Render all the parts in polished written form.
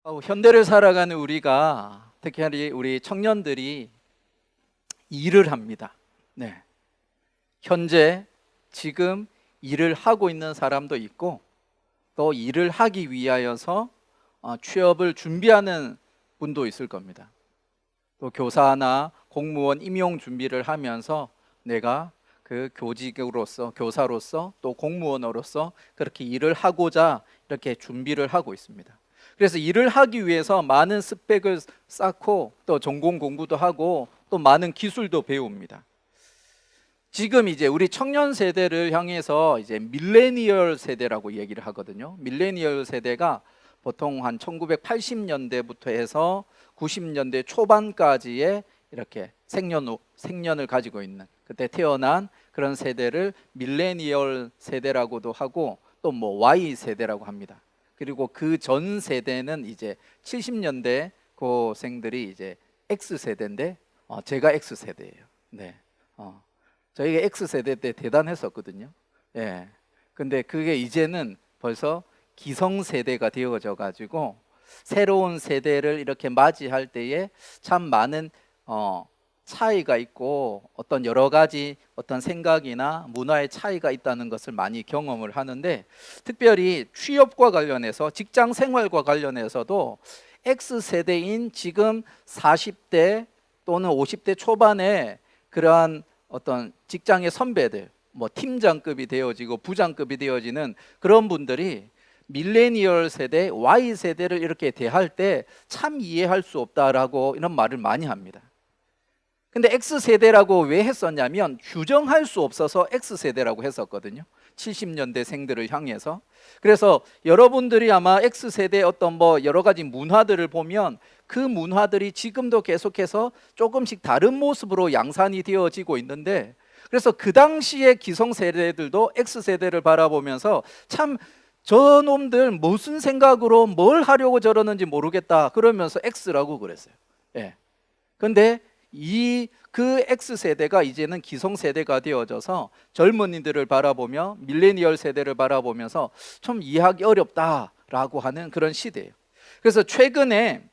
현대를 살아가는 우리가 특히 우리 청년들이 일을 합니다. 네. 현재 지금 일을 하고 있는 사람도 있고 또 일을 하기 위하여서 취업을 준비하는 분도 있을 겁니다. 또 교사나 공무원 임용 준비를 하면서 내가 그 교직으로서, 교사로서 또 공무원으로서 그렇게 일을 하고자 이렇게 준비를 하고 있습니다. 그래서 일을 하기 위해서 많은 스펙을 쌓고 또 전공 공부도 하고 또 많은 기술도 배웁니다. 지금 이제 우리 청년 세대를 향해서 이제 밀레니얼 세대라고 얘기를 하거든요. 밀레니얼 세대가 보통 한 1980년대부터 해서 90년대 초반까지의 이렇게 생년을 가지고 있는, 그때 태어난 그런 세대를 밀레니얼 세대라고도 하고 또 뭐 Y 세대라고 합니다. 그리고 그 전 세대는 이제 70년대 고생들이 이제 X 세대인데 제가 X 세대예요. 네. 저희가 X 세대 때 대단했었거든요. 예. 근데 그게 이제는 벌써 기성 세대가 되어져 가지고 새로운 세대를 이렇게 맞이할 때에 참 많은 차이가 있고 어떤 여러 가지 어떤 생각이나 문화의 차이가 있다는 것을 많이 경험을 하는데, 특별히 취업과 관련해서 직장 생활과 관련해서도 X세대인 지금 40대 또는 50대 초반에 그러한 어떤 직장의 선배들, 뭐 팀장급이 되어지고 부장급이 되어지는 그런 분들이 밀레니얼 세대, Y 세대를 이렇게 대할 때 참 이해할 수 없다라고 이런 말을 많이 합니다. 근데 X세대라고 왜 했었냐면 규정할 수 없어서 X세대라고 했었거든요. 70년대 생들을 향해서. 그래서 여러분들이 아마 X세대의 어떤 뭐 여러 가지 문화들을 보면 그 문화들이 지금도 계속해서 조금씩 다른 모습으로 양산이 되어지고 있는데, 그래서 그 당시의 기성세대들도 X세대를 바라보면서 참 저놈들 무슨 생각으로 뭘 하려고 저러는지 모르겠다 그러면서 X라고 그랬어요. 예. 근데 그 X세대가 이제는 기성세대가 되어져서 젊은이들을 바라보며 밀레니얼 세대를 바라보면서 좀 이해하기 어렵다라고 하는 그런 시대예요. 그래서 최근에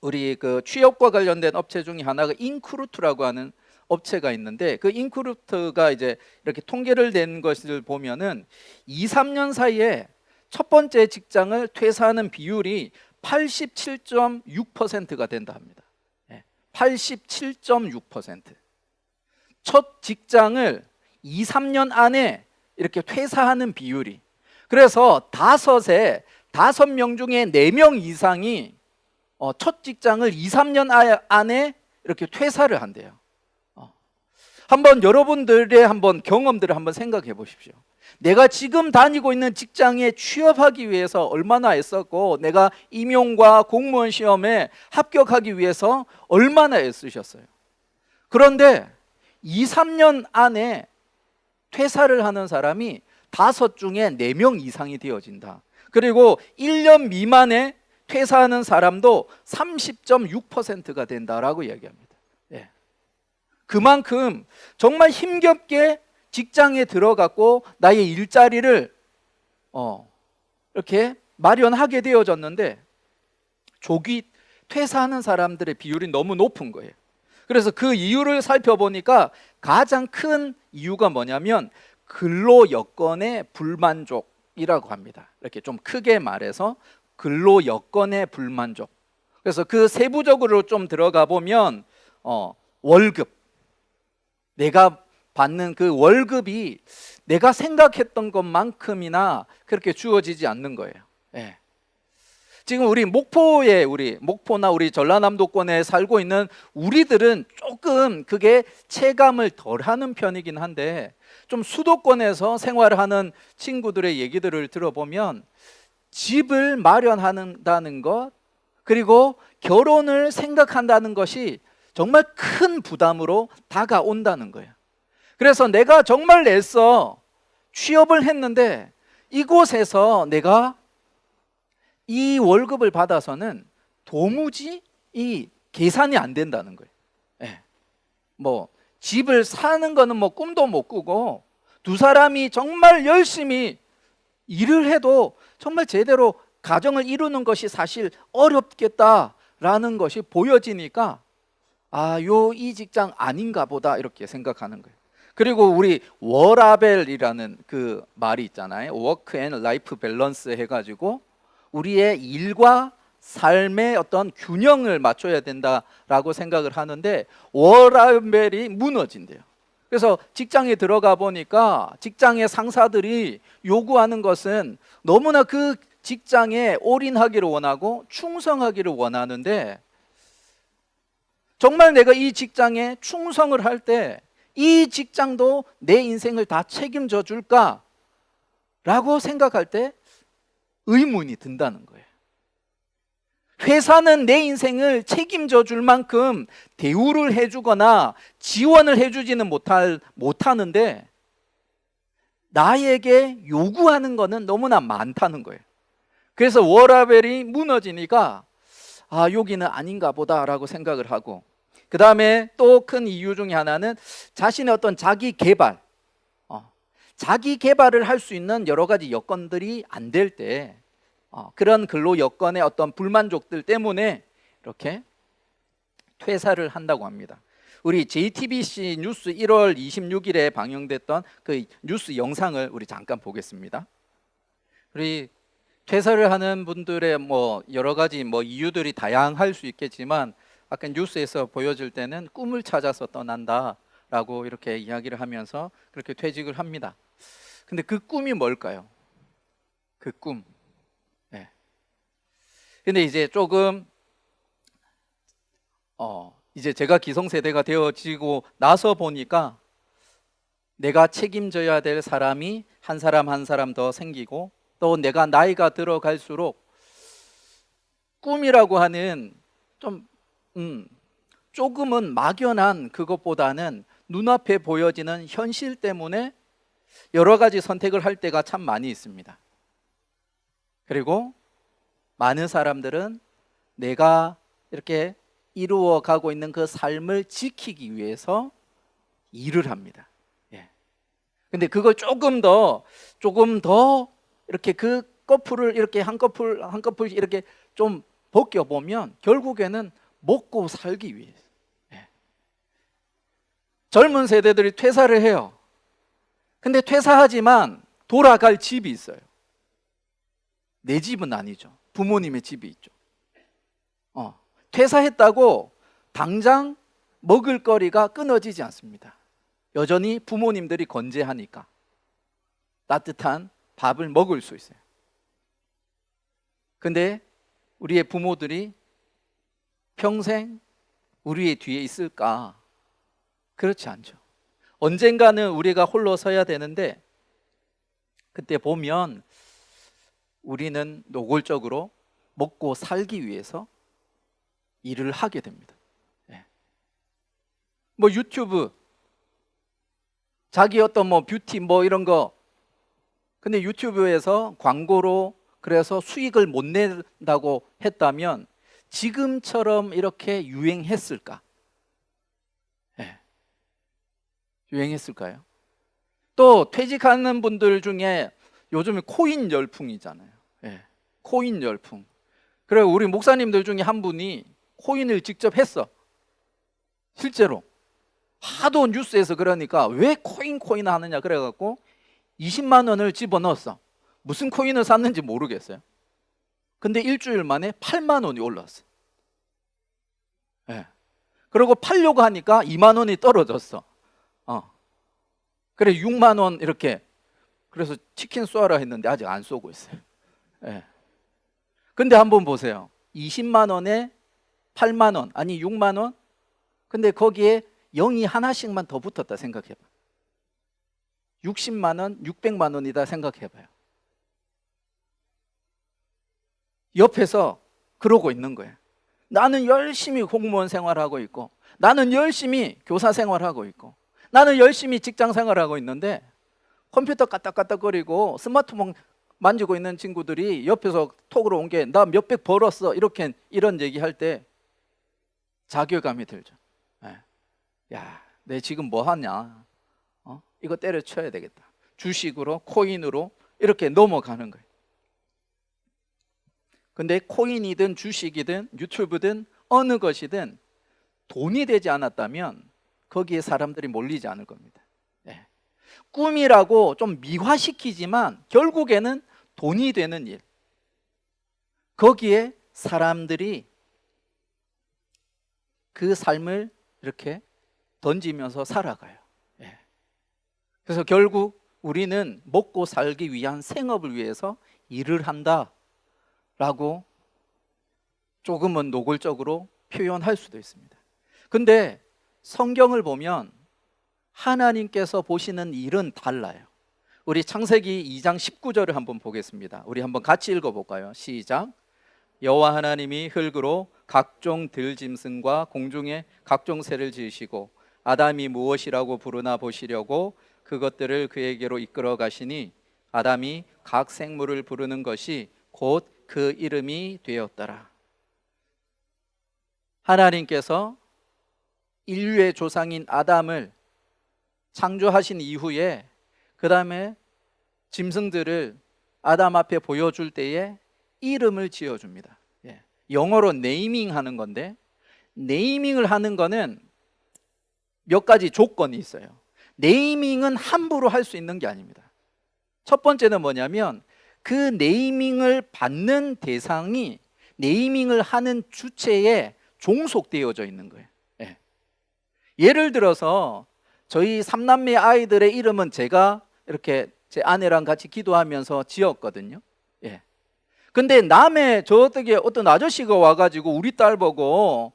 우리 그 취업과 관련된 업체 중에 하나가 인크루트라고 하는 업체가 있는데, 그 인크루트가 이제 이렇게 통계를 낸 것을 보면은 2, 3년 사이에 첫 번째 직장을 퇴사하는 비율이 87.6%가 된다 합니다. 87.6%. 첫 직장을 2, 3년 안에 이렇게 퇴사하는 비율이, 그래서 5명 중에 4명 이상이 첫 직장을 2, 3년 안에 이렇게 퇴사를 한대요. 한번 여러분들의 경험들을 한번 생각해 보십시오. 내가 지금 다니고 있는 직장에 취업하기 위해서 얼마나 애썼고, 내가 임용과 공무원 시험에 합격하기 위해서 얼마나 애쓰셨어요. 그런데 2, 3년 안에 퇴사를 하는 사람이 5 중에 4명 이상이 되어진다. 그리고 1년 미만에 퇴사하는 사람도 30.6%가 된다라고 이야기합니다. 예. 그만큼 정말 힘겹게 직장에 들어갔고 나의 일자리를 이렇게 마련하게 되어졌는데 조기 퇴사하는 사람들의 비율이 너무 높은 거예요. 그래서 그 이유를 살펴보니까 가장 큰 이유가 뭐냐면 근로 여건의 불만족이라고 합니다. 이렇게 좀 크게 말해서 근로 여건의 불만족. 그래서 그 세부적으로 좀 들어가 보면 월급, 내가 받는 그 월급이 내가 생각했던 것만큼이나 그렇게 주어지지 않는 거예요. 예. 지금 우리 목포나 우리 전라남도권에 살고 있는 우리들은 조금 그게 체감을 덜하는 편이긴 한데, 좀 수도권에서 생활하는 친구들의 얘기들을 들어보면 집을 마련한다는 것, 그리고 결혼을 생각한다는 것이 정말 큰 부담으로 다가온다는 거예요. 그래서 내가 정말 애써 취업을 했는데 이곳에서 내가 이 월급을 받아서는 도무지 이 계산이 안 된다는 거예요. 예. 뭐 집을 사는 거는 뭐 꿈도 못 꾸고, 두 사람이 정말 열심히 일을 해도 정말 제대로 가정을 이루는 것이 사실 어렵겠다라는 것이 보여지니까 이 직장 아닌가 보다 이렇게 생각하는 거예요. 그리고 우리 워라벨이라는 그 말이 있잖아요. 워크 앤 라이프 밸런스 해가지고 우리의 일과 삶의 어떤 균형을 맞춰야 된다라고 생각을 하는데 워라벨이 무너진대요. 그래서 직장에 들어가 보니까 직장의 상사들이 요구하는 것은 너무나 그 직장에 올인하기를 원하고 충성하기를 원하는데, 정말 내가 이 직장에 충성을 할 때 이 직장도 내 인생을 다 책임져 줄까? 라고 생각할 때 의문이 든다는 거예요. 회사는 내 인생을 책임져 줄 만큼 대우를 해주거나 지원을 해주지는 못하는데 나에게 요구하는 거는 너무나 많다는 거예요. 그래서 워라벨이 무너지니까 여기는 아닌가 보다라고 생각을 하고, 그 다음에 또 큰 이유 중에 하나는 자신의 어떤 자기 개발을 할 수 있는 여러 가지 여건들이 안 될 때 그런 근로 여건의 어떤 불만족들 때문에 이렇게 퇴사를 한다고 합니다. 우리 JTBC 뉴스 1월 26일에 방영됐던 그 뉴스 영상을 우리 잠깐 보겠습니다. 우리 퇴사를 하는 분들의 여러 가지 이유들이 다양할 수 있겠지만 아까 뉴스에서 보여줄 때는 꿈을 찾아서 떠난다라고 이렇게 이야기를 하면서 그렇게 퇴직을 합니다. 근데 그 꿈이 뭘까요? 그 꿈. 네. 근데 이제 조금 이제 제가 기성세대가 되어지고 나서 보니까 내가 책임져야 될 사람이 한 사람 한 사람 더 생기고, 또 내가 나이가 들어갈수록 꿈이라고 하는 조금은 막연한 그것보다는 눈앞에 보여지는 현실 때문에 여러 가지 선택을 할 때가 참 많이 있습니다. 그리고 많은 사람들은 내가 이렇게 이루어 가고 있는 그 삶을 지키기 위해서 일을 합니다. 근데 그걸 조금 더 이렇게 그 커플을 이렇게 한 커플 이렇게 좀 벗겨보면 결국에는 먹고 살기 위해서. 젊은 세대들이 퇴사를 해요. 근데 퇴사하지만 돌아갈 집이 있어요. 내 집은 아니죠. 부모님의 집이 있죠. 퇴사했다고 당장 먹을 거리가 끊어지지 않습니다. 여전히 부모님들이 건재하니까 따뜻한 밥을 먹을 수 있어요. 근데 우리의 부모들이 평생 우리의 뒤에 있을까? 그렇지 않죠. 언젠가는 우리가 홀로 서야 되는데 그때 보면 우리는 노골적으로 먹고 살기 위해서 일을 하게 됩니다. 유튜브, 자기 어떤 뷰티 이런 거, 근데 유튜브에서 광고로 그래서 수익을 못 낸다고 했다면 지금처럼 이렇게 유행했을까? 유행했을까요? 또 퇴직하는 분들 중에 요즘에 코인 열풍이잖아요. 코인 열풍. 그리고 우리 목사님들 중에 한 분이 코인을 직접 했어. 실제로 하도 뉴스에서 그러니까 왜 코인 하느냐 그래갖고 20만 원을 집어넣었어. 무슨 코인을 샀는지 모르겠어요. 근데 일주일 만에 8만 원이 올랐어. 그리고 팔려고 하니까 2만 원이 떨어졌어. 그래 6만 원 이렇게. 그래서 치킨 쏘아라 했는데 아직 안 쏘고 있어요. 근데 한번 보세요. 20만 원에 8만 원, 아니 6만 원. 근데 거기에 0이 하나씩만 더 붙었다 생각해봐. 60만 원, 600만 원이다 생각해봐요. 옆에서 그러고 있는 거예요. 나는 열심히 공무원 생활하고 있고, 나는 열심히 교사 생활하고 있고, 나는 열심히 직장 생활하고 있는데 컴퓨터 까딱까딱거리고 스마트폰 만지고 있는 친구들이 옆에서 톡으로 온 게 나 몇백 벌었어 이런 얘기할 때 자괴감이 들죠. 야, 내 지금 뭐 하냐? 이거 때려쳐야 되겠다. 주식으로, 코인으로 이렇게 넘어가는 거예요. 근데 코인이든 주식이든 유튜브든 어느 것이든 돈이 되지 않았다면 거기에 사람들이 몰리지 않을 겁니다. 예. 꿈이라고 좀 미화시키지만 결국에는 돈이 되는 일, 거기에 사람들이 그 삶을 이렇게 던지면서 살아가요. 예. 그래서 결국 우리는 먹고 살기 위한 생업을 위해서 일을 한다라고 조금은 노골적으로 표현할 수도 있습니다. 근데 성경을 보면 하나님께서 보시는 일은 달라요. 우리 창세기 2장 19절을 한번 보겠습니다. 우리 한번 같이 읽어볼까요? 시작. 여호와 하나님이 흙으로 각종 들짐승과 공중의 각종 새를 지으시고 아담이 무엇이라고 부르나 보시려고 그것들을 그에게로 이끌어 가시니 아담이 각 생물을 부르는 것이 곧 그 이름이 되었더라. 하나님께서 인류의 조상인 아담을 창조하신 이후에 그 다음에 짐승들을 아담 앞에 보여줄 때에 이름을 지어줍니다. 예. 영어로 네이밍 하는 건데, 네이밍을 하는 거는 몇 가지 조건이 있어요. 네이밍은 함부로 할 수 있는 게 아닙니다. 첫 번째는 뭐냐면 그 네이밍을 받는 대상이 네이밍을 하는 주체에 종속되어져 있는 거예요. 예. 예를 들어서 저희 삼남매 아이들의 이름은 제가 이렇게 제 아내랑 같이 기도하면서 지었거든요. 예. 근데 남의 저쪽에 어떤 아저씨가 와가지고 우리 딸 보고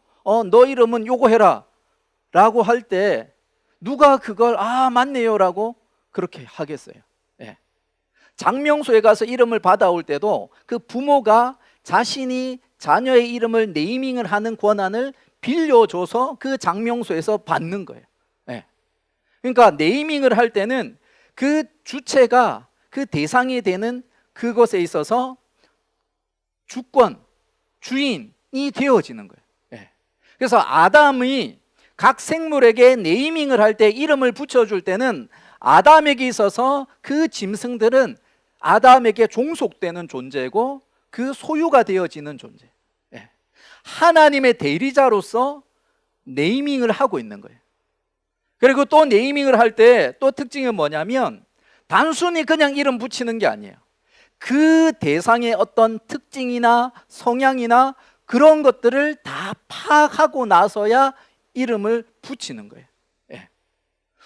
너 이름은 요거 해라 라고 할 때 누가 그걸 맞네요 라고 그렇게 하겠어요. 예. 장명소에 가서 이름을 받아올 때도 그 부모가 자신이 자녀의 이름을 네이밍을 하는 권한을 빌려줘서 그 장명소에서 받는 거예요. 예. 그러니까 네이밍을 할 때는 그 주체가 그 대상이 되는 그것에 있어서 주권, 주인이 되어지는 거예요. 예. 그래서 아담이 각 생물에게 네이밍을 할 때 이름을 붙여줄 때는 아담에게 있어서 그 짐승들은 아담에게 종속되는 존재고 그 소유가 되어지는 존재. 예. 하나님의 대리자로서 네이밍을 하고 있는 거예요. 그리고 또 네이밍을 할 때 또 특징은 뭐냐면 단순히 그냥 이름 붙이는 게 아니에요. 그 대상의 어떤 특징이나 성향이나 그런 것들을 다 파악하고 나서야 이름을 붙이는 거예요. 예.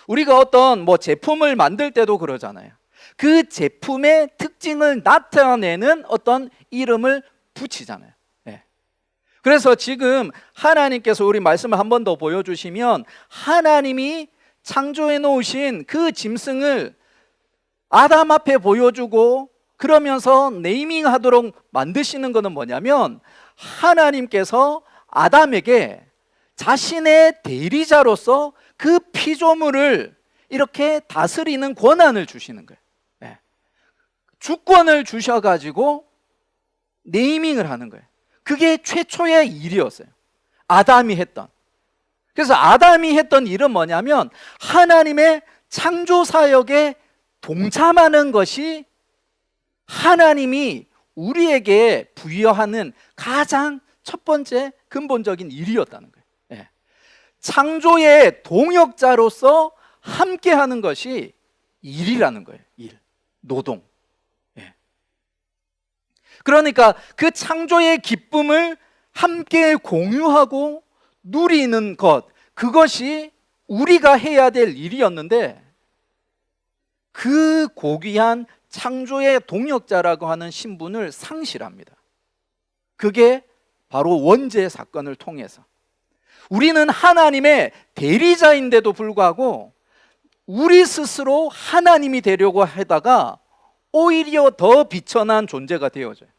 우리가 어떤 제품을 만들 때도 그러잖아요. 그 제품의 특징을 나타내는 어떤 이름을 붙이잖아요. 예. 그래서 지금 하나님께서 우리 말씀을 한 번 더 보여주시면 하나님이 창조해 놓으신 그 짐승을 아담 앞에 보여주고 그러면서 네이밍하도록 만드시는 것은 뭐냐면 하나님께서 아담에게 자신의 대리자로서 그 피조물을 이렇게 다스리는 권한을 주시는 거예요. 네. 주권을 주셔가지고 네이밍을 하는 거예요. 그게 최초의 일이었어요. 아담이 했던. 그래서 아담이 했던 일은 뭐냐면 하나님의 창조 사역에 동참하는 것이 하나님이 우리에게 부여하는 가장 첫 번째 근본적인 일이었다는 거예요. 예. 창조의 동역자로서 함께하는 것이 일이라는 거예요. 일, 노동. 예. 그러니까 그 창조의 기쁨을 함께 공유하고 누리는 것, 그것이 우리가 해야 될 일이었는데 그 고귀한 창조의 동역자라고 하는 신분을 상실합니다. 그게 바로 원죄 사건을 통해서 우리는 하나님의 대리자인데도 불구하고 우리 스스로 하나님이 되려고 하다가 오히려 더 비천한 존재가 되어져요.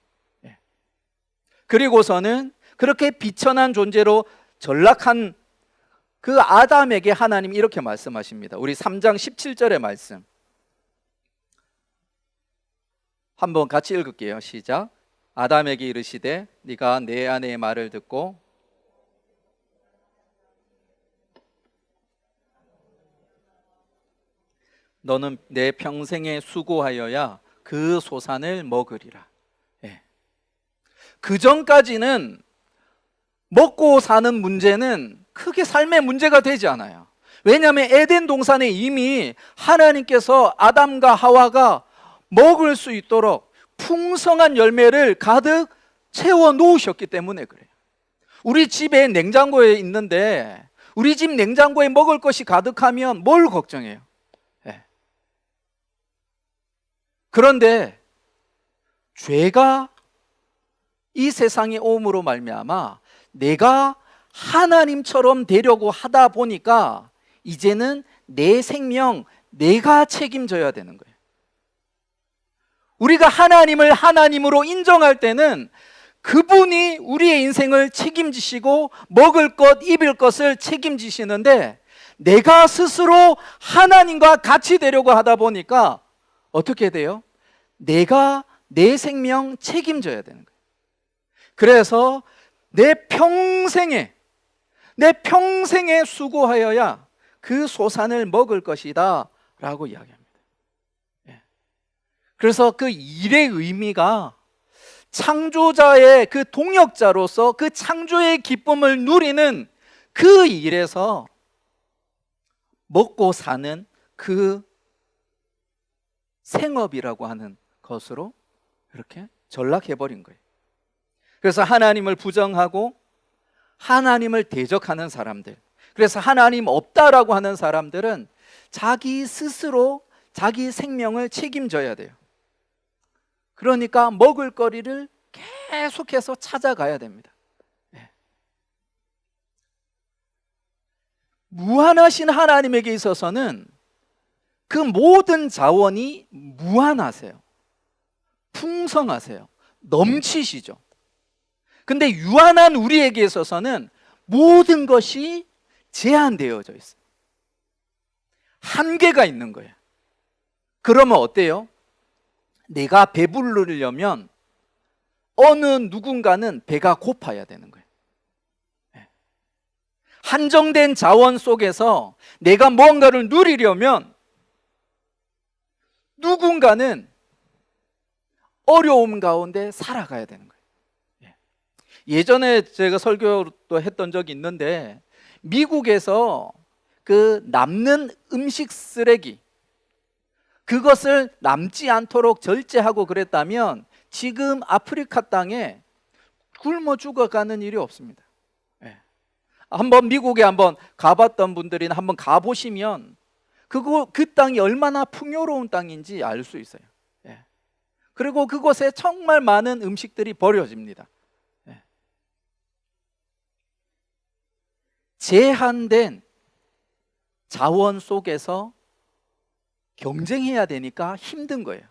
그리고서는 그렇게 비천한 존재로 전락한 그 아담에게 하나님이 이렇게 말씀하십니다. 우리 3장 17절의 말씀 한번 같이 읽을게요. 시작. 아담에게 이르시되 네가 내 아내의 말을 듣고 너는 내 평생에 수고하여야 그 소산을 먹으리라. 예. 그 전까지는 먹고 사는 문제는 크게 삶의 문제가 되지 않아요. 왜냐하면 에덴 동산에 이미 하나님께서 아담과 하와가 먹을 수 있도록 풍성한 열매를 가득 채워 놓으셨기 때문에 그래요. 우리 집에 냉장고에 있는데 우리 집 냉장고에 먹을 것이 가득하면 뭘 걱정해요? 네. 그런데 죄가 이 세상에 오므로 말미암아 내가 하나님처럼 되려고 하다 보니까 이제는 내 생명 내가 책임져야 되는 거예요. 우리가 하나님을 하나님으로 인정할 때는 그분이 우리의 인생을 책임지시고 먹을 것, 입을 것을 책임지시는데 내가 스스로 하나님과 같이 되려고 하다 보니까 어떻게 돼요? 내가 내 생명 책임져야 되는 거예요. 그래서 내 평생에 수고하여야 그 소산을 먹을 것이다 라고 이야기합니다. 그래서 그 일의 의미가 창조자의 그 동역자로서 그 창조의 기쁨을 누리는 그 일에서 먹고 사는 그 생업이라고 하는 것으로 이렇게 전락해버린 거예요. 그래서 하나님을 부정하고 하나님을 대적하는 사람들, 그래서 하나님 없다라고 하는 사람들은 자기 스스로 자기 생명을 책임져야 돼요. 그러니까 먹을 거리를 계속해서 찾아가야 됩니다. 무한하신 하나님에게 있어서는 그 모든 자원이 무한하세요. 풍성하세요. 넘치시죠. 근데 유한한 우리에게 있어서는 모든 것이 제한되어져 있어요. 한계가 있는 거예요. 그러면 어때요? 내가 배부르려면 어느 누군가는 배가 고파야 되는 거예요. 한정된 자원 속에서 내가 무언가를 누리려면 누군가는 어려움 가운데 살아가야 되는 거예요. 예전에 제가 설교도 했던 적이 있는데 미국에서 그 남는 음식 쓰레기 그것을 남지 않도록 절제하고 그랬다면 지금 아프리카 땅에 굶어 죽어가는 일이 없습니다. 한번 미국에 한번 가봤던 분들이나 한번 가보시면 그 땅이 얼마나 풍요로운 땅인지 알 수 있어요. 그리고 그곳에 정말 많은 음식들이 버려집니다. 제한된 자원 속에서 경쟁해야 되니까 힘든 거예요.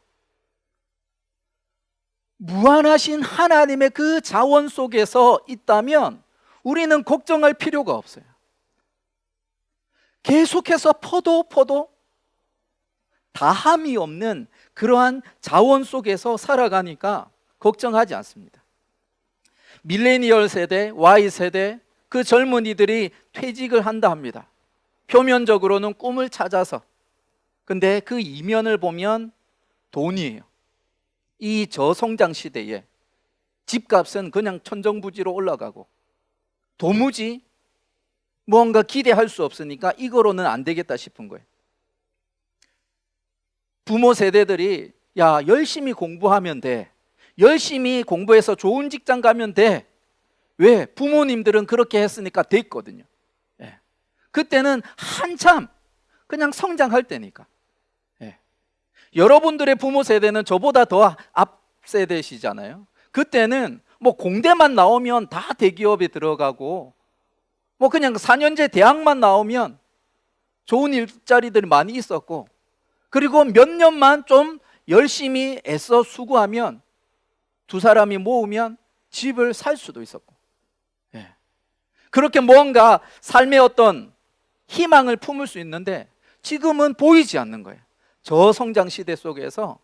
무한하신 하나님의 그 자원 속에서 있다면 우리는 걱정할 필요가 없어요. 계속해서 퍼도 다함이 없는 그러한 자원 속에서 살아가니까 걱정하지 않습니다. 밀레니얼 세대, Y세대 그 젊은이들이 퇴직을 한다 합니다. 표면적으로는 꿈을 찾아서. 근데 그 이면을 보면 돈이에요. 이 저성장 시대에 집값은 그냥 천정부지로 올라가고 도무지 무언가 기대할 수 없으니까 이거로는 안 되겠다 싶은 거예요. 부모 세대들이 야 열심히 공부하면 돼. 열심히 공부해서 좋은 직장 가면 돼. 왜? 부모님들은 그렇게 했으니까 됐거든요. 그때는 한참 그냥 성장할 때니까. 여러분들의 부모 세대는 저보다 더 앞 세대시잖아요. 그때는 뭐 공대만 나오면 다 대기업에 들어가고 뭐 그냥 4년제 대학만 나오면 좋은 일자리들이 많이 있었고 그리고 몇 년만 좀 열심히 애써 수고하면 두 사람이 모으면 집을 살 수도 있었고 그렇게 뭔가 삶의 어떤 희망을 품을 수 있는데 지금은 보이지 않는 거예요. 저성장 시대 속에서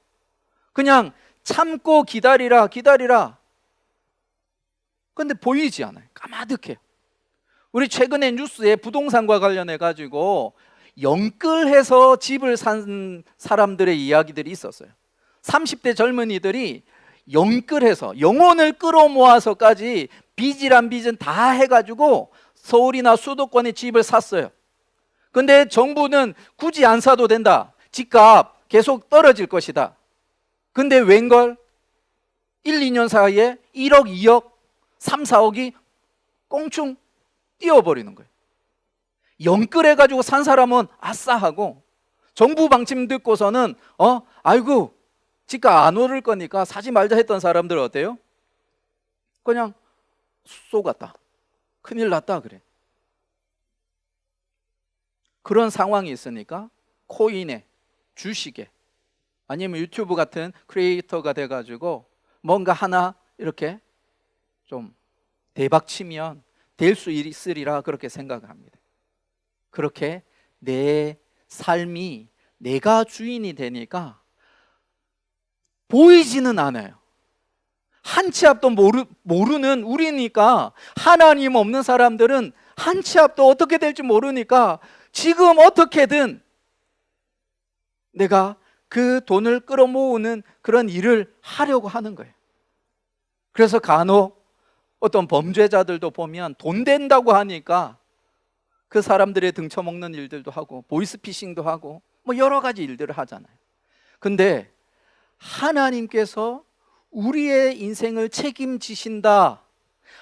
그냥 참고 기다리라 근데 보이지 않아요. 까마득해요. 우리 최근에 뉴스에 부동산과 관련해 가지고 영끌해서 집을 산 사람들의 이야기들이 있었어요. 30대 젊은이들이 영끌해서 영혼을 끌어모아서까지 빚이란 빚은 다 해가지고 서울이나 수도권에 집을 샀어요. 근데 정부는 굳이 안 사도 된다, 집값 계속 떨어질 것이다. 근데 웬걸 1, 2년 사이에 1억, 2억, 3, 4억이 꽁충 뛰어버리는 거예요. 영끌해가지고 산 사람은 아싸 하고, 정부 방침 듣고서는 아이고 집값 안 오를 거니까 사지 말자 했던 사람들 어때요? 그냥 쏘갔다, 큰일 났다 그래. 그런 상황이 있으니까 코인에, 주식에, 아니면 유튜브 같은 크리에이터가 돼가지고 뭔가 하나 이렇게 좀 대박 치면 될 수 있으리라 그렇게 생각을 합니다. 그렇게 내 삶이 내가 주인이 되니까 보이지는 않아요. 한 치 앞도 모르는 우리니까, 하나님 없는 사람들은 한 치 앞도 어떻게 될지 모르니까 지금 어떻게든 내가 그 돈을 끌어모으는 그런 일을 하려고 하는 거예요. 그래서 간혹 어떤 범죄자들도 보면 돈 된다고 하니까 그 사람들의 등쳐먹는 일들도 하고 보이스피싱도 하고 뭐 여러 가지 일들을 하잖아요. 근데 하나님께서 우리의 인생을 책임지신다,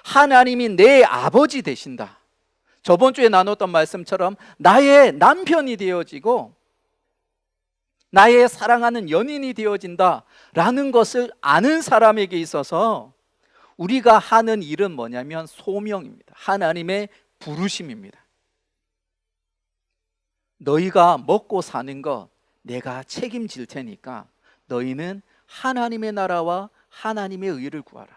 하나님이 내 아버지 되신다, 저번 주에 나눴던 말씀처럼 나의 남편이 되어지고 나의 사랑하는 연인이 되어진다라는 것을 아는 사람에게 있어서 우리가 하는 일은 뭐냐면 소명입니다. 하나님의 부르심입니다. 너희가 먹고 사는 것 내가 책임질 테니까 너희는 하나님의 나라와 하나님의 의를 구하라.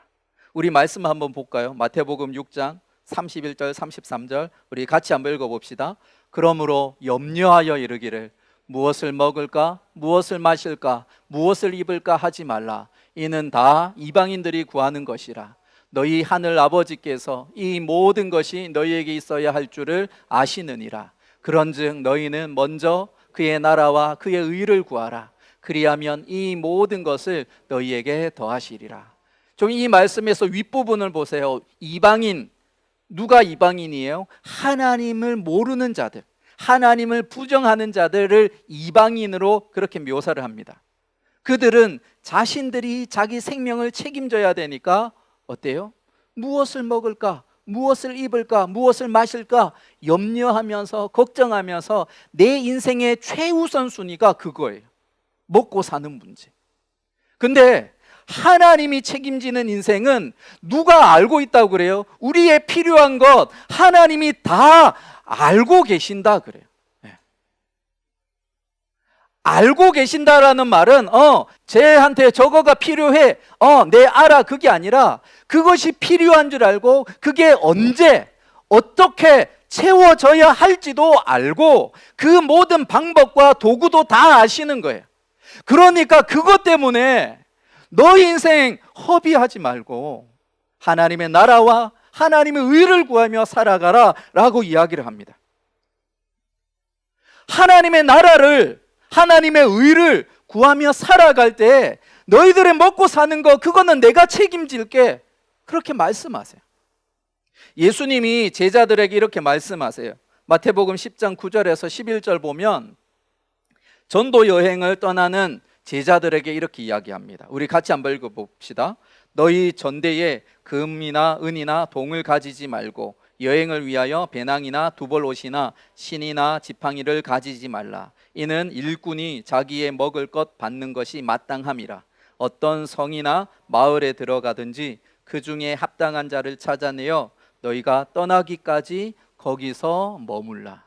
우리 말씀 한번 볼까요? 마태복음 6장 31절 33절 우리 같이 한번 읽어봅시다. 그러므로 염려하여 이르기를 무엇을 먹을까, 무엇을 마실까, 무엇을 입을까 하지 말라. 이는 다 이방인들이 구하는 것이라. 너희 하늘 아버지께서 이 모든 것이 너희에게 있어야 할 줄을 아시느니라. 그런즉 너희는 먼저 그의 나라와 그의 의를 구하라. 그리하면 이 모든 것을 너희에게 더하시리라. 좀 이 말씀에서 윗부분을 보세요. 이방인, 누가 이방인이에요? 하나님을 모르는 자들, 하나님을 부정하는 자들을 이방인으로 그렇게 묘사를 합니다. 그들은 자신들이 자기 생명을 책임져야 되니까 어때요? 무엇을 먹을까? 무엇을 입을까? 무엇을 마실까? 염려하면서 걱정하면서 내 인생의 최우선 순위가 그거예요. 먹고 사는 문제. 근데 하나님이 책임지는 인생은 누가 알고 있다고 그래요? 우리의 필요한 것 하나님이 다 알고 계신다 그래요. 네. 알고 계신다라는 말은 쟤한테 저거가 필요해, 내 알아, 그게 아니라 그것이 필요한 줄 알고 그게 언제 어떻게 채워져야 할지도 알고 그 모든 방법과 도구도 다 아시는 거예요. 그러니까 그것 때문에 너 인생 허비하지 말고 하나님의 나라와 하나님의 의를 구하며 살아가라 라고 이야기를 합니다. 하나님의 나라를, 하나님의 의를 구하며 살아갈 때 너희들의 먹고 사는 거 그거는 내가 책임질게, 그렇게 말씀하세요. 예수님이 제자들에게 이렇게 말씀하세요. 마태복음 10장 9절에서 11절 보면 전도 여행을 떠나는 제자들에게 이렇게 이야기합니다. 우리 같이 한번 읽어봅시다. 너희 전대에 금이나 은이나 동을 가지지 말고 여행을 위하여 배낭이나 두벌옷이나 신이나 지팡이를 가지지 말라. 이는 일꾼이 자기의 먹을 것 받는 것이 마땅함이라. 어떤 성이나 마을에 들어가든지 그 중에 합당한 자를 찾아내어 너희가 떠나기까지 거기서 머물라.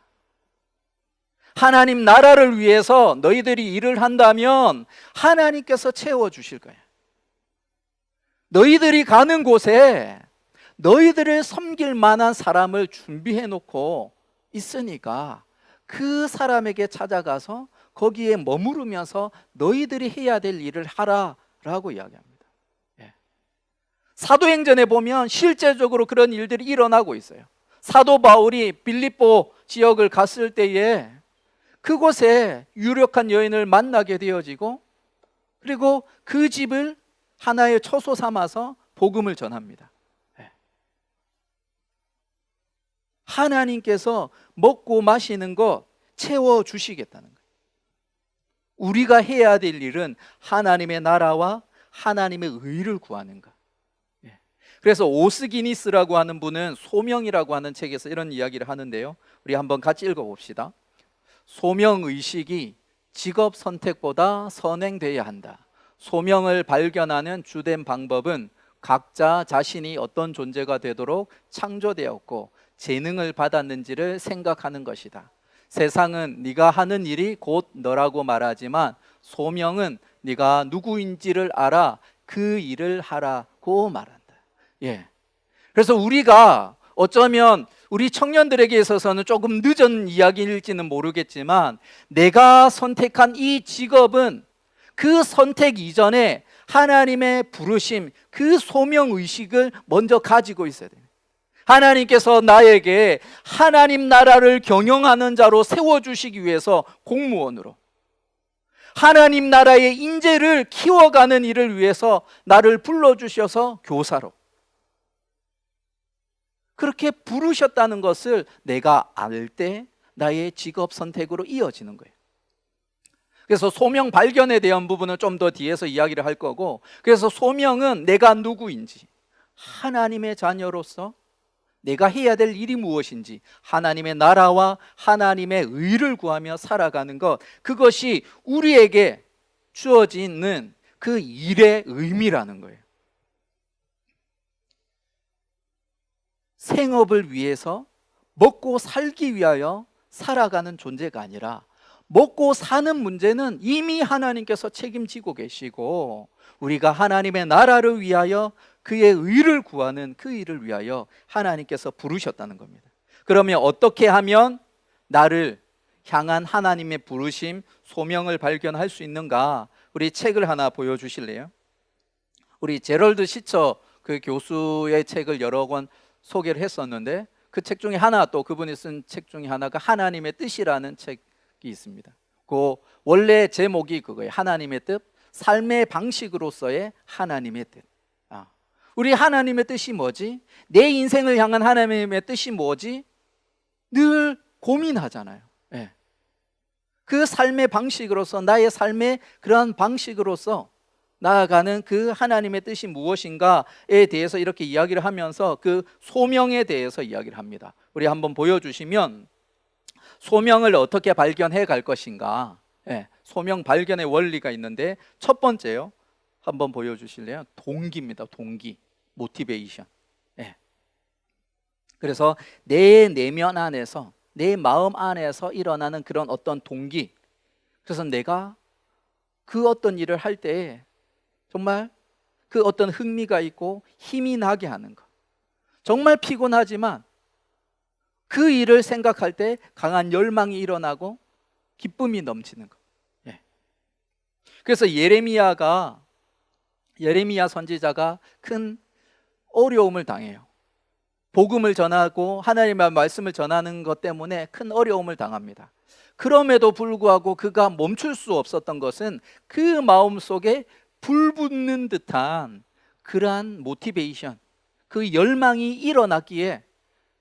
하나님 나라를 위해서 너희들이 일을 한다면 하나님께서 채워주실 거야. 너희들이 가는 곳에 너희들을 섬길 만한 사람을 준비해 놓고 있으니까 그 사람에게 찾아가서 거기에 머무르면서 너희들이 해야 될 일을 하라라고 이야기합니다. 예. 사도행전에 보면 실제적으로 그런 일들이 일어나고 있어요. 사도 바울이 빌립보 지역을 갔을 때에 그곳에 유력한 여인을 만나게 되어지고, 그리고 그 집을 하나의 처소 삼아서 복음을 전합니다. 하나님께서 먹고 마시는 거 채워주시겠다는 거예요. 우리가 해야 될 일은 하나님의 나라와 하나님의 의를 구하는 것. 그래서 오스기니스라고 하는 분은 소명이라고 하는 책에서 이런 이야기를 하는데요, 우리 한번 같이 읽어봅시다. 소명의식이 직업 선택보다 선행돼야 한다. 소명을 발견하는 주된 방법은 각자 자신이 어떤 존재가 되도록 창조되었고 재능을 받았는지를 생각하는 것이다. 세상은 네가 하는 일이 곧 너라고 말하지만 소명은 네가 누구인지를 알아 그 일을 하라고 말한다. 그래서 우리가 어쩌면 우리 청년들에게 있어서는 조금 늦은 이야기일지는 모르겠지만, 내가 선택한 이 직업은 그 선택 이전에 하나님의 부르심, 그 소명의식을 먼저 가지고 있어야 돼요. 하나님께서 나에게 하나님 나라를 경영하는 자로 세워주시기 위해서 공무원으로, 하나님 나라의 인재를 키워가는 일을 위해서 나를 불러주셔서 교사로, 그렇게 부르셨다는 것을 내가 알 때 나의 직업 선택으로 이어지는 거예요. 그래서 소명 발견에 대한 부분은 좀 더 뒤에서 이야기를 할 거고, 그래서 소명은 내가 누구인지, 하나님의 자녀로서 내가 해야 될 일이 무엇인지, 하나님의 나라와 하나님의 의를 구하며 살아가는 것, 그것이 우리에게 주어지는 그 일의 의미라는 거예요. 생업을 위해서 먹고 살기 위하여 살아가는 존재가 아니라, 먹고 사는 문제는 이미 하나님께서 책임지고 계시고, 우리가 하나님의 나라를 위하여 그의 의를 구하는 그 일을 위하여 하나님께서 부르셨다는 겁니다. 그러면 어떻게 하면 나를 향한 하나님의 부르심, 소명을 발견할 수 있는가? 우리 책을 하나 보여주실래요? 우리 제럴드 시처 그 교수의 책을 여러 권 소개를 했었는데, 그 책 중에 하나, 또 그분이 쓴 책 중에 하나가 하나님의 뜻이라는 책이 있습니다. 그 원래 제목이 그거예요. 하나님의 뜻, 삶의 방식으로서의 하나님의 뜻. 우리 하나님의 뜻이 뭐지? 내 인생을 향한 하나님의 뜻이 뭐지? 늘 고민하잖아요. 그 삶의 방식으로서, 나의 삶의 그러한 방식으로서 나아가는 그 하나님의 뜻이 무엇인가에 대해서 이렇게 이야기를 하면서 그 소명에 대해서 이야기를 합니다. 우리 한번 보여주시면, 소명을 어떻게 발견해 갈 것인가, 소명 발견의 원리가 있는데, 첫 번째요, 한번 보여주실래요? 동기입니다. 동기, 모티베이션. 그래서 내 내면 안에서, 내 마음 안에서 일어나는 그런 어떤 동기, 그래서 내가 그 어떤 일을 할 때 정말 그 어떤 흥미가 있고 힘이 나게 하는 것, 정말 피곤하지만 그 일을 생각할 때 강한 열망이 일어나고 기쁨이 넘치는 것. 그래서 예레미야 선지자가 큰 어려움을 당해요. 복음을 전하고 하나님의 말씀을 전하는 것 때문에 큰 어려움을 당합니다. 그럼에도 불구하고 그가 멈출 수 없었던 것은 그 마음속에 불붙는 듯한 그러한 모티베이션, 그 열망이 일어났기에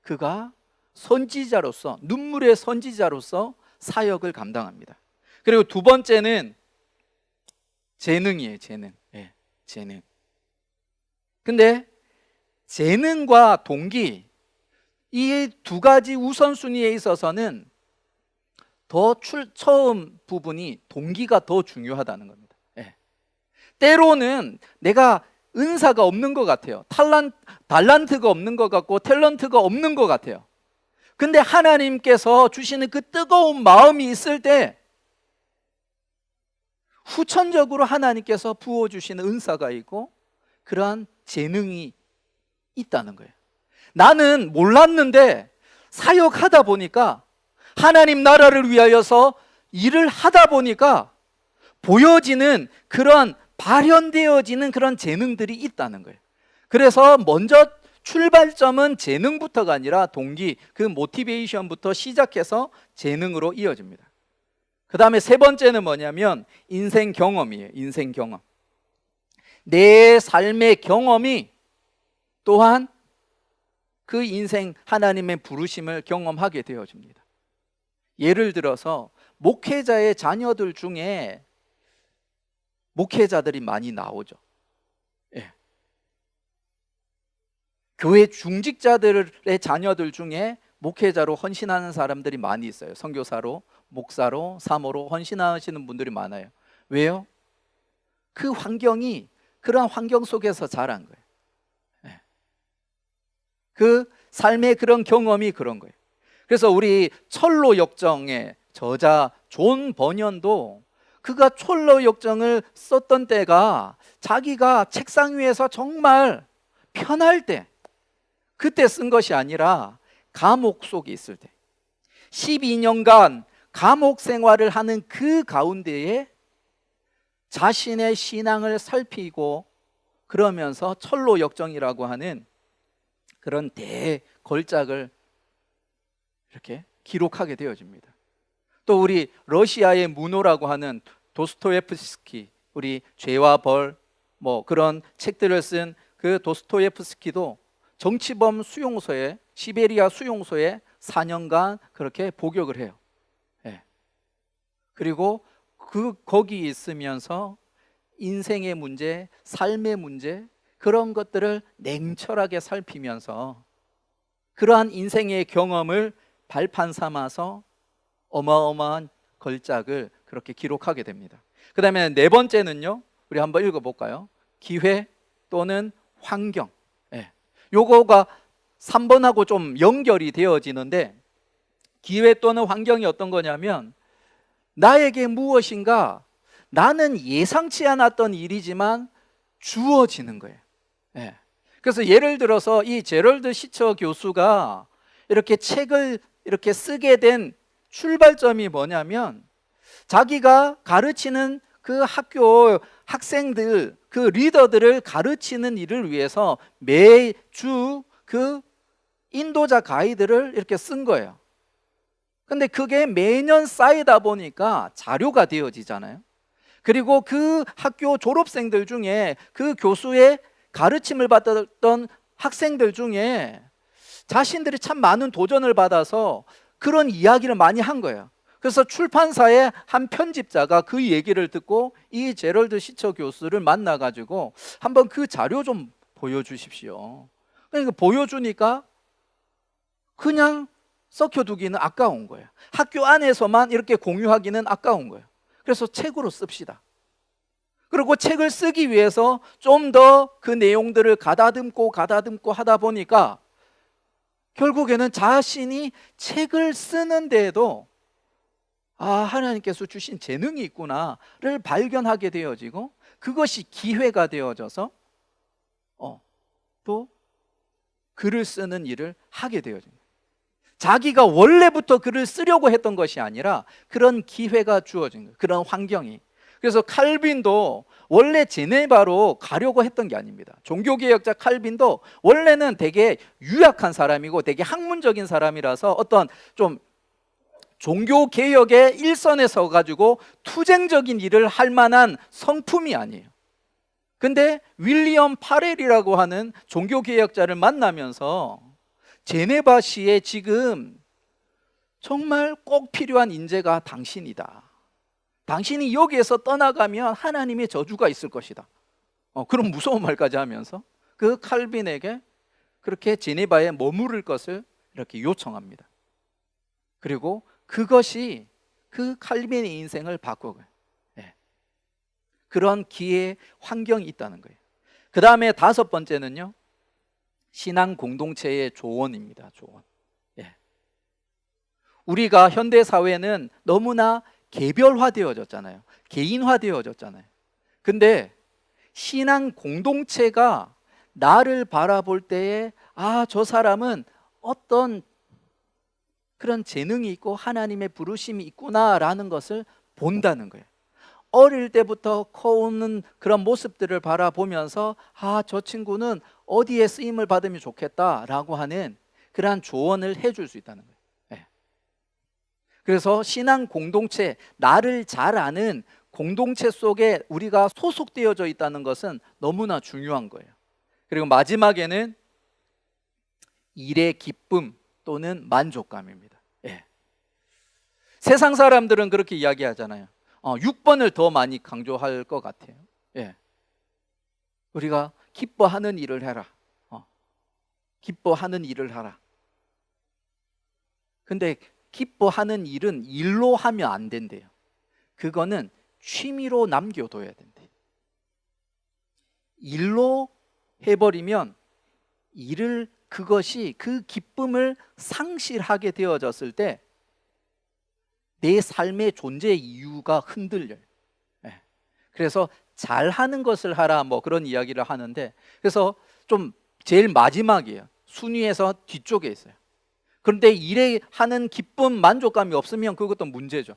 그가 선지자로서, 눈물의 선지자로서 사역을 감당합니다. 그리고 두 번째는 재능이에요. 재능. 근데 재능과 동기, 이 두 가지 우선순위에 있어서는 처음 부분이 동기가 더 중요하다는 겁니다. 때로는 내가 은사가 없는 것 같아요. 달란트가 없는 것 같고 탤런트가 없는 것 같아요. 근데 하나님께서 주시는 그 뜨거운 마음이 있을 때 후천적으로 하나님께서 부어주시는 은사가 있고 그러한 재능이 있다는 거예요. 나는 몰랐는데 사역하다 보니까, 하나님 나라를 위하여서 일을 하다 보니까 보여지는 그런 발현되어지는 그런 재능들이 있다는 거예요. 그래서 먼저 출발점은 재능부터가 아니라 동기, 그 모티베이션부터 시작해서 재능으로 이어집니다. 그 다음에 세 번째는 뭐냐면 인생 경험이에요. 인생 경험. 내 삶의 경험이 또한 그 인생 하나님의 부르심을 경험하게 되어집니다. 예를 들어서 목회자의 자녀들 중에 목회자들이 많이 나오죠. 예. 교회 중직자들의 자녀들 중에 목회자로 헌신하는 사람들이 많이 있어요. 선교사로, 목사로, 사모로 헌신하시는 분들이 많아요. 왜요? 그 환경이 그런 환경 속에서 자란 거예요. 예. 그 삶의 그런 경험이 그런 거예요. 그래서 우리 철로 역정의 저자 존 버년도 그가 철로 역정을 썼던 때가 자기가 책상 위에서 정말 편할 때, 그때 쓴 것이 아니라 감옥 속에 있을 때, 12년간 감옥 생활을 하는 그 가운데에 자신의 신앙을 살피고 그러면서 철로 역정이라고 하는 그런 대걸작을 이렇게 기록하게 되어집니다. 또 우리 러시아의 문호라고 하는 도스토옙스키, 우리 죄와 벌 뭐 그런 책들을 쓴 그 도스토옙스키도 정치범 수용소에, 시베리아 수용소에 4년간 그렇게 복역을 해요. 예. 그리고 거기 있으면서 인생의 문제, 삶의 문제, 그런 것들을 냉철하게 살피면서 그러한 인생의 경험을 발판 삼아서 어마어마한 걸작을 그렇게 기록하게 됩니다. 그 다음에 네 번째는요, 우리 한번 읽어볼까요? 기회 또는 환경. 예. 요거가 3번하고 좀 연결이 되어지는데, 기회 또는 환경이 어떤 거냐면 나에게 무엇인가 나는 예상치 않았던 일이지만 주어지는 거예요. 예. 그래서 예를 들어서 이 제럴드 시처 교수가 이렇게 책을 이렇게 쓰게 된 출발점이 뭐냐면, 자기가 가르치는 그 학교 학생들, 그 리더들을 가르치는 일을 위해서 매주 그 인도자 가이드를 이렇게 쓴 거예요. 근데 그게 매년 쌓이다 보니까 자료가 되어지잖아요. 그리고 그 학교 졸업생들 중에 그 교수의 가르침을 받았던 학생들 중에 자신들이 참 많은 도전을 받아서 그런 이야기를 많이 한 거예요. 그래서 출판사의 한 편집자가 그 얘기를 듣고 이 제럴드 시처 교수를 만나가지고 한번 그 자료 좀 보여주십시오. 그러니까 보여주니까 그냥 썩혀두기는 아까운 거예요. 학교 안에서만 이렇게 공유하기는 아까운 거예요. 그래서 책으로 씁시다. 그리고 책을 쓰기 위해서 좀 더 그 내용들을 가다듬고 하다 보니까 결국에는 자신이 책을 쓰는데도 하나님께서 주신 재능이 있구나를 발견하게 되어지고, 그것이 기회가 되어져서 또 글을 쓰는 일을 하게 되어집니다. 자기가 원래부터 글을 쓰려고 했던 것이 아니라 그런 기회가 주어진 거예요. 그런 환경이. 그래서 칼빈도 원래 제네바로 가려고 했던 게 아닙니다. 종교개혁자 칼빈도 원래는 되게 유약한 사람이고 되게 학문적인 사람이라서 어떤 좀 종교개혁의 일선에 서가지고 투쟁적인 일을 할 만한 성품이 아니에요. 근데 윌리엄 파렐이라고 하는 종교개혁자를 만나면서 제네바시에 지금 정말 꼭 필요한 인재가 당신이다. 당신이 여기에서 떠나가면 하나님의 저주가 있을 것이다. 그런 무서운 말까지 하면서 그 칼빈에게 그렇게 제네바에 머무를 것을 이렇게 요청합니다. 그리고 그것이 그 칼빈의 인생을 바꾸고요. 예. 그런 기회 환경이 있다는 거예요. 그 다음에 5번째는요, 신앙 공동체의 조언입니다. 조언. 예. 우리가 현대 사회는 너무나 개별화되어졌잖아요. 개인화되어졌잖아요. 근데 신앙 공동체가 나를 바라볼 때에 저 사람은 어떤 그런 재능이 있고 하나님의 부르심이 있구나라는 것을 본다는 거예요. 어릴 때부터 커오는 그런 모습들을 바라보면서 저 친구는 어디에 쓰임을 받으면 좋겠다라고 하는 그러한 조언을 해줄 수 있다는 거예요. 네. 그래서 신앙 공동체, 나를 잘 아는 공동체 속에 우리가 소속되어져 있다는 것은 너무나 중요한 거예요. 그리고 마지막에는 일의 기쁨 또는 만족감입니다. 예. 세상 사람들은 그렇게 이야기하잖아요. 6번을 더 많이 강조할 것 같아요. 예. 우리가 기뻐하는 일을 해라. 기뻐하는 일을 하라. 근데 기뻐하는 일은 일로 하면 안 된대요. 그거는 취미로 남겨둬야 된대요. 일로 해버리면 그것이 그 기쁨을 상실하게 되어졌을 때 내 삶의 존재 이유가 흔들려요. 예. 그래서 잘하는 것을 하라 뭐 그런 이야기를 하는데, 그래서 좀 제일 마지막이에요. 순위에서 뒤쪽에 있어요. 그런데 일에 하는 기쁨, 만족감이 없으면 그것도 문제죠.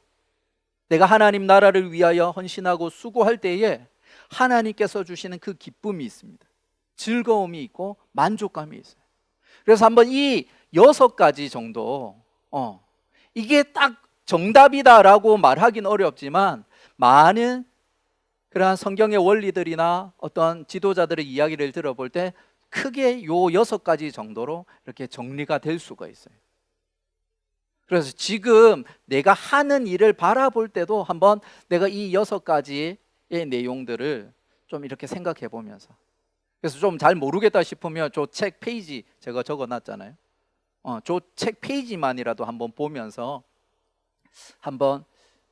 내가 하나님 나라를 위하여 헌신하고 수고할 때에 하나님께서 주시는 그 기쁨이 있습니다. 즐거움이 있고 만족감이 있어요. 그래서 한번 이 6가지 정도, 이게 딱 정답이다라고 말하기는 어렵지만 많은 그러한 성경의 원리들이나 어떤 지도자들의 이야기를 들어볼 때 크게 요 6가지 정도로 이렇게 정리가 될 수가 있어요. 그래서 지금 내가 하는 일을 바라볼 때도 한번 내가 이 6가지의 내용들을 좀 이렇게 생각해 보면서, 그래서 좀 잘 모르겠다 싶으면 저 책 페이지 제가 적어놨잖아요. 저 책 페이지만이라도 한번 보면서 한번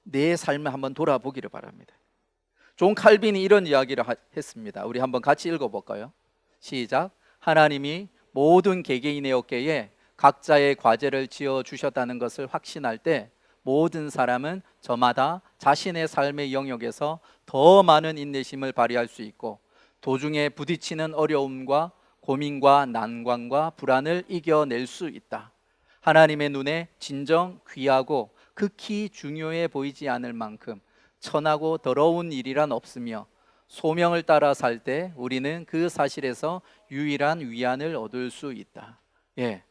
내 삶을 한번 돌아보기를 바랍니다. 존 칼빈이 이런 이야기를 했습니다. 우리 한번 같이 읽어볼까요? 시작. 하나님이 모든 개개인의 어깨에 각자의 과제를 지어 주셨다는 것을 확신할 때 모든 사람은 저마다 자신의 삶의 영역에서 더 많은 인내심을 발휘할 수 있고 도중에 부딪히는 어려움과 고민과 난관과 불안을 이겨낼 수 있다. 하나님의 눈에 진정 귀하고 극히 중요해 보이지 않을 만큼 천하고 더러운 일이란 없으며 소명을 따라 살 때 우리는 그 사실에서 유일한 위안을 얻을 수 있다. 예.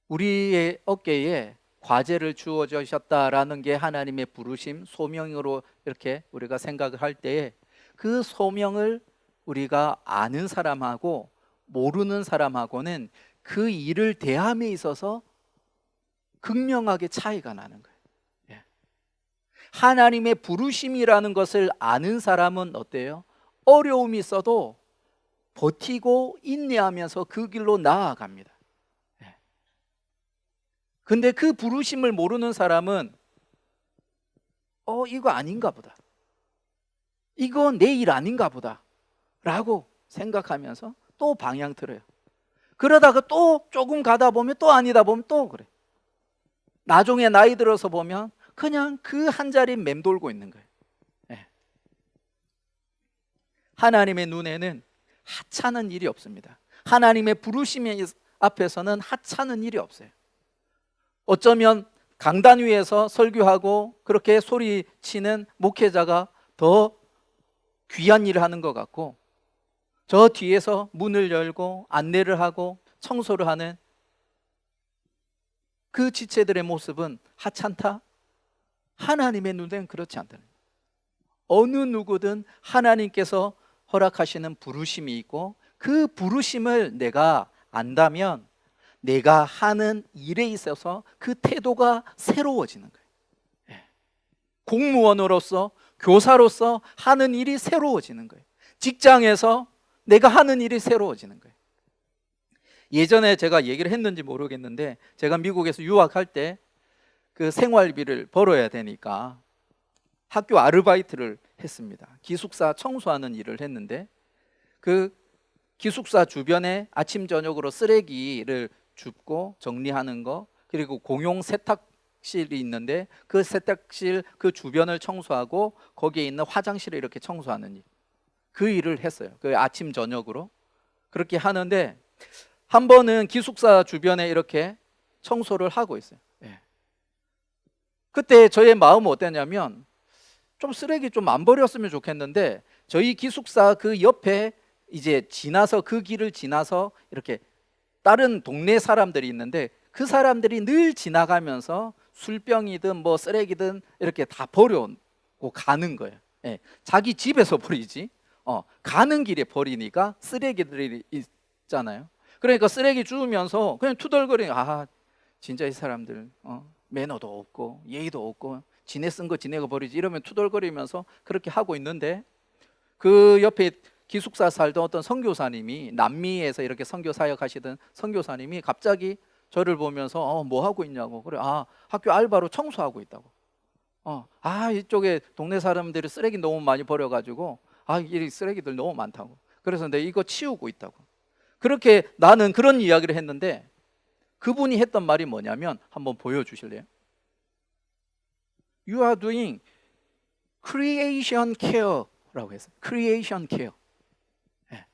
우리의 어깨에 과제를 주어 주셨다라는 게 하나님의 부르심, 소명으로 이렇게 우리가 생각을 할 때에 그 소명을 우리가 아는 사람하고 모르는 사람하고는 그 일을 대함에 있어서 극명하게 차이가 나는 거예요. 예. 하나님의 부르심이라는 것을 아는 사람은 어때요? 어려움이 있어도 버티고 인내하면서 그 길로 나아갑니다. 예. 근데 그 부르심을 모르는 사람은 이거 아닌가 보다, 이거 내 일 아닌가 보다 라고 생각하면서 또 방향 틀어요. 그러다가 또 조금 가다 보면 또 아니다 보면 또 그래. 나중에 나이 들어서 보면 그냥 그 한 자리 맴돌고 있는 거예요. 예. 하나님의 눈에는 하찮은 일이 없습니다. 하나님의 부르심 앞에서는 하찮은 일이 없어요. 어쩌면 강단 위에서 설교하고 그렇게 소리치는 목회자가 더 귀한 일을 하는 것 같고, 저 뒤에서 문을 열고 안내를 하고 청소를 하는 그 지체들의 모습은 하찮다? 하나님의 눈에는 그렇지 않다는 거예요. 어느 누구든 하나님께서 허락하시는 부르심이 있고 그 부르심을 내가 안다면 내가 하는 일에 있어서 그 태도가 새로워지는 거예요. 예. 공무원으로서, 교사로서 하는 일이 새로워지는 거예요. 직장에서 내가 하는 일이 새로워지는 거예요. 예전에 제가 얘기를 했는지 모르겠는데, 제가 미국에서 유학할 때 그 생활비를 벌어야 되니까 학교 아르바이트를 했습니다. 기숙사 청소하는 일을 했는데, 그 기숙사 주변에 아침 저녁으로 쓰레기를 줍고 정리하는 거, 그리고 공용 세탁실이 있는데 그 세탁실 그 주변을 청소하고 거기에 있는 화장실을 이렇게 청소하는 일, 그 일을 했어요. 그 아침 저녁으로 그렇게 하는데, 한 번은 기숙사 주변에 이렇게 청소를 하고 있어요. 예. 그때 저의 마음은 어땠냐면, 좀 쓰레기 좀 안 버렸으면 좋겠는데, 저희 기숙사 그 옆에 이제 지나서, 그 길을 지나서 이렇게 다른 동네 사람들이 있는데 그 사람들이 늘 지나가면서 술병이든 뭐 쓰레기든 이렇게 다 버려온 가는 거예요. 예, 자기 집에서 버리지. 가는 길에 버리니까 쓰레기들이 있잖아요. 그러니까 쓰레기 주우면서 그냥 투덜거리는, 진짜 이 사람들 매너도 없고 예의도 없고 지네 쓴 거 지네가 버리지, 이러면 투덜거리면서 그렇게 하고 있는데, 그 옆에 기숙사 살던 어떤 선교사님이, 남미에서 이렇게 선교 사역 하시던 선교사님이 갑자기 저를 보면서 뭐 하고 있냐고. 그래, 학교 알바로 청소하고 있다고. 이쪽에 동네 사람들이 쓰레기 너무 많이 버려가지고 이 쓰레기들 너무 많다고. 그래서 내가 이거 치우고 있다고. 그렇게 나는 그런 이야기를 했는데, 그분이 했던 말이 뭐냐면, 한번 보여주실래요? You are doing creation care라고 했어요. creation care. 네.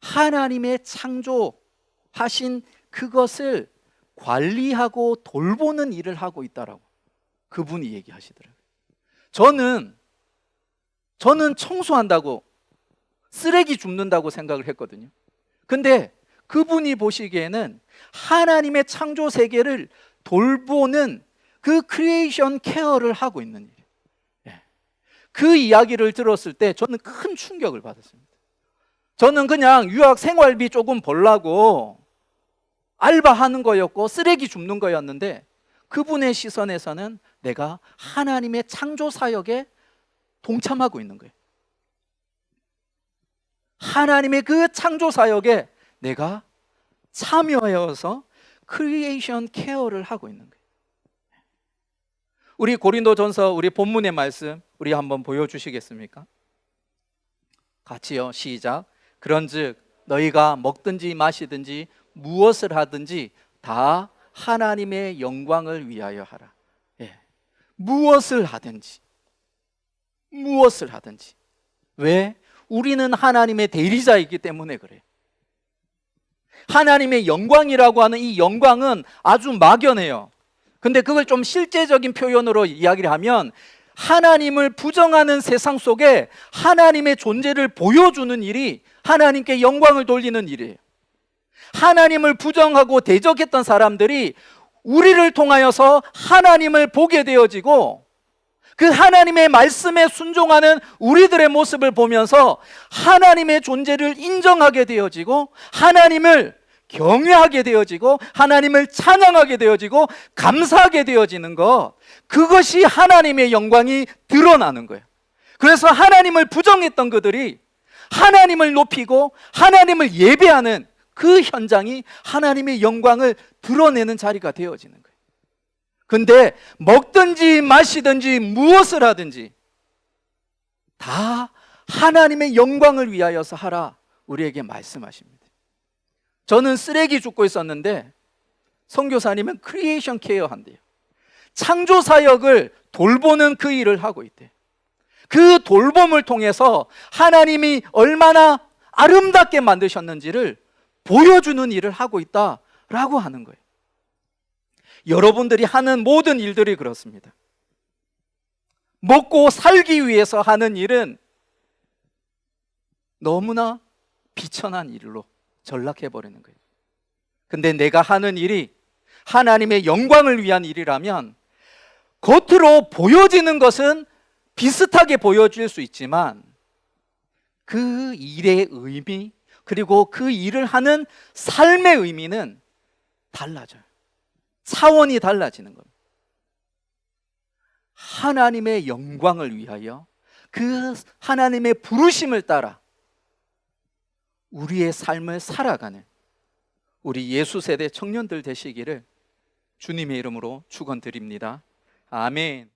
하나님의 창조하신 그것을 관리하고 돌보는 일을 하고 있다라고 그분이 얘기하시더라고요. 저는 청소한다고, 쓰레기 줍는다고 생각을 했거든요. 근데 그분이 보시기에는 하나님의 창조 세계를 돌보는 그 크리에이션 케어를 하고 있는 일이에요. 그 이야기를 들었을 때 저는 큰 충격을 받았습니다. 저는 그냥 유학 생활비 조금 벌라고 알바하는 거였고 쓰레기 줍는 거였는데, 그분의 시선에서는 내가 하나님의 창조 사역에 동참하고 있는 거예요. 하나님의 그 창조 사역에 내가 참여해서 크리에이션 케어를 하고 있는 거예요. 우리 고린도전서, 우리 본문의 말씀 우리 한번 보여주시겠습니까? 같이요, 시작. 그런즉 너희가 먹든지 마시든지 무엇을 하든지 다 하나님의 영광을 위하여 하라. 무엇을 하든지. 왜? 우리는 하나님의 대리자이기 때문에 그래요. 하나님의 영광이라고 하는 이 영광은 아주 막연해요. 근데 그걸 좀 실제적인 표현으로 이야기를 하면, 하나님을 부정하는 세상 속에 하나님의 존재를 보여주는 일이 하나님께 영광을 돌리는 일이에요. 하나님을 부정하고 대적했던 사람들이 우리를 통하여서 하나님을 보게 되어지고, 그 하나님의 말씀에 순종하는 우리들의 모습을 보면서 하나님의 존재를 인정하게 되어지고, 하나님을 경외하게 되어지고, 하나님을 찬양하게 되어지고, 감사하게 되어지는 것, 그것이 하나님의 영광이 드러나는 거예요. 그래서 하나님을 부정했던 그들이 하나님을 높이고 하나님을 예배하는 그 현장이 하나님의 영광을 드러내는 자리가 되어지는 거예요. 근데 먹든지 마시든지 무엇을 하든지 다 하나님의 영광을 위하여서 하라, 우리에게 말씀하십니다. 저는 쓰레기 줍고 있었는데 선교사님은 크리에이션 케어 한대요. 창조 사역을 돌보는 그 일을 하고 있대요. 그 돌봄을 통해서 하나님이 얼마나 아름답게 만드셨는지를 보여주는 일을 하고 있다라고 하는 거예요. 여러분들이 하는 모든 일들이 그렇습니다. 먹고 살기 위해서 하는 일은 너무나 비천한 일로 전락해버리는 거예요. 근데 내가 하는 일이 하나님의 영광을 위한 일이라면, 겉으로 보여지는 것은 비슷하게 보여질 수 있지만 그 일의 의미, 그리고 그 일을 하는 삶의 의미는 달라져요. 차원이 달라지는 겁니다. 하나님의 영광을 위하여, 그 하나님의 부르심을 따라 우리의 삶을 살아가는 우리 예수 세대 청년들 되시기를 주님의 이름으로 축원드립니다. 아멘.